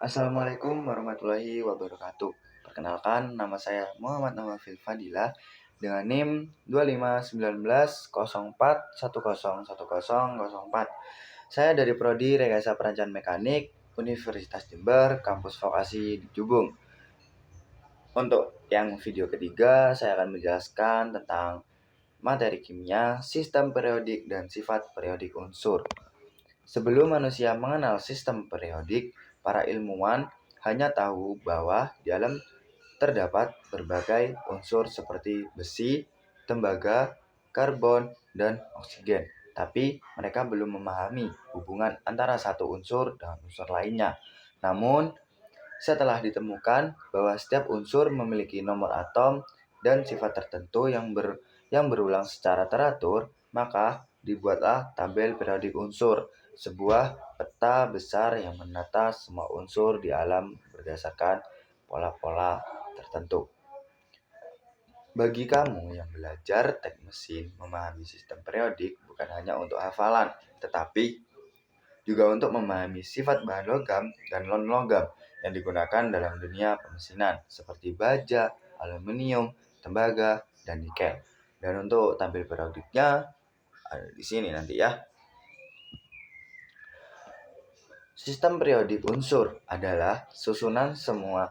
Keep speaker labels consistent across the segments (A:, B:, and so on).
A: Assalamualaikum warahmatullahi wabarakatuh. Perkenalkan, nama saya Muhammad Nawafil Fadilah dengan NIM 251904101004. Saya dari Prodi Rekayasa Perancangan Mekanik Universitas Jember, Kampus Vokasi di Jubung. Untuk yang video ketiga, saya akan menjelaskan tentang materi kimia, sistem periodik, dan sifat periodik unsur. Sebelum manusia mengenal sistem periodik, para ilmuwan hanya tahu bahwa di alam terdapat berbagai unsur seperti besi, tembaga, karbon, dan oksigen. Tapi mereka belum memahami hubungan antara satu unsur dengan unsur lainnya. Namun, setelah ditemukan bahwa setiap unsur memiliki nomor atom dan sifat tertentu yang berulang secara teratur, maka dibuatlah tabel periodik unsur, sebuah peta besar yang menata semua unsur di alam berdasarkan pola-pola tertentu. Bagi kamu yang belajar teknik mesin, memahami sistem periodik bukan hanya untuk hafalan, tetapi juga untuk memahami sifat bahan logam dan non-logam yang digunakan dalam dunia pemesinan seperti baja, aluminium, tembaga, dan nikel. Dan untuk tampil periodiknya ada di sini nanti ya. Sistem periodik unsur adalah susunan semua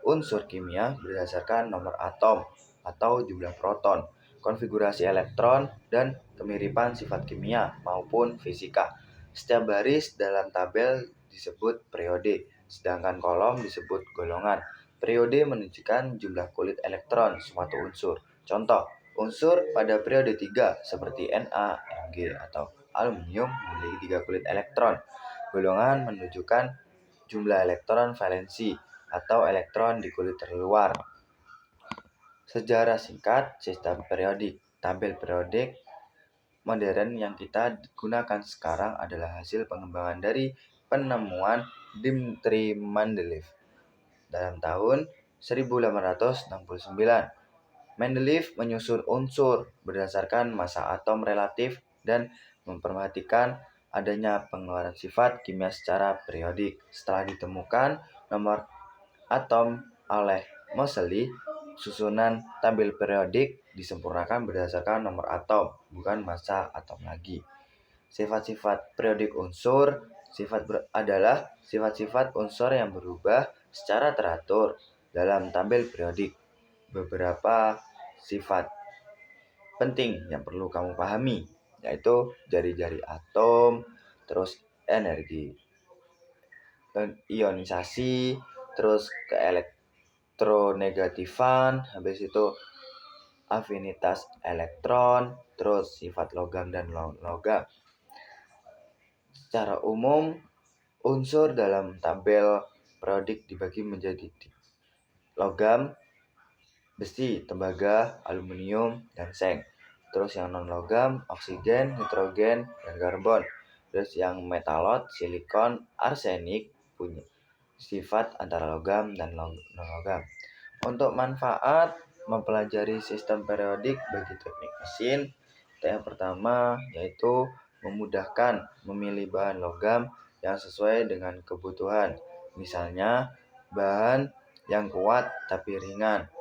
A: unsur kimia berdasarkan nomor atom atau jumlah proton, konfigurasi elektron, dan kemiripan sifat kimia maupun fisika. Setiap baris dalam tabel disebut periode, sedangkan kolom disebut golongan. Periode menunjukkan jumlah kulit elektron suatu unsur. Contoh, unsur pada periode 3 seperti Na, Mg, atau aluminium memiliki 3 kulit elektron. Golongan menunjukkan jumlah elektron valensi atau elektron di kulit terluar. Sejarah singkat sistem periodik. Tabel periodik modern yang kita gunakan sekarang adalah hasil pengembangan dari penemuan Dmitri Mendeleev dalam tahun 1869. Mendeleev menyusun unsur berdasarkan massa atom relatif dan memperhatikan adanya pengeluaran sifat kimia secara periodik. Setelah ditemukan nomor atom oleh Moseley, susunan tabel periodik disempurnakan berdasarkan nomor atom, bukan massa atom lagi. Sifat-sifat periodik unsur adalah sifat-sifat unsur yang berubah secara teratur dalam tabel periodik. Beberapa sifat penting yang perlu kamu pahami, yaitu jari-jari atom, terus energi ionisasi, terus keelektronegatifan, habis itu afinitas elektron, terus sifat logam dan non-logam. Secara umum, unsur dalam tabel periodik dibagi menjadi logam, besi, tembaga, aluminium, dan seng. Terus yang non-logam, oksigen, nitrogen, dan karbon. Terus yang metalot, silikon, arsenik punya sifat antara logam dan non-logam. Untuk manfaat mempelajari sistem periodik bagi teknik mesin, yang pertama yaitu memudahkan memilih bahan logam yang sesuai dengan kebutuhan. Misalnya, bahan yang kuat tapi ringan.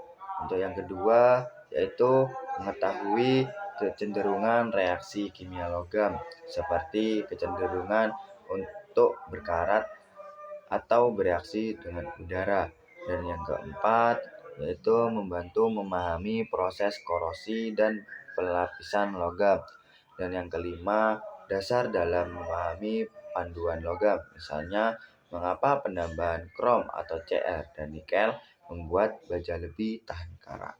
A: Untuk yang kedua, yaitu mengetahui kecenderungan reaksi kimia logam, seperti kecenderungan untuk berkarat atau bereaksi dengan udara. Dan yang keempat, yaitu membantu memahami proses korosi dan pelapisan logam. Dan yang kelima, dasar dalam memahami panduan logam. Misalnya, mengapa penambahan krom atau Cr dan nikel membuat baja lebih tahan karat.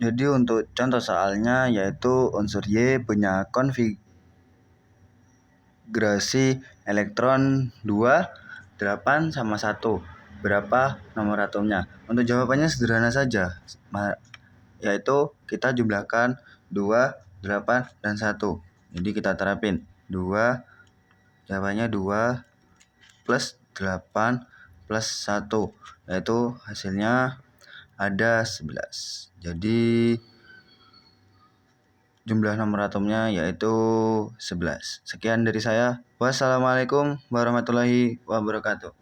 A: Jadi untuk contoh soalnya yaitu unsur Y punya konfigurasi elektron 2, 8 sama 1. Berapa nomor atomnya? Untuk jawabannya sederhana saja, yaitu kita jumlahkan 2, 8, dan 1. Jadi kita terapin 2, jawabannya 2 plus 8 plus 1, yaitu hasilnya ada 11. Jadi
B: Jumlah nomor atomnya yaitu 11. Sekian dari saya. Wassalamualaikum warahmatullahi wabarakatuh.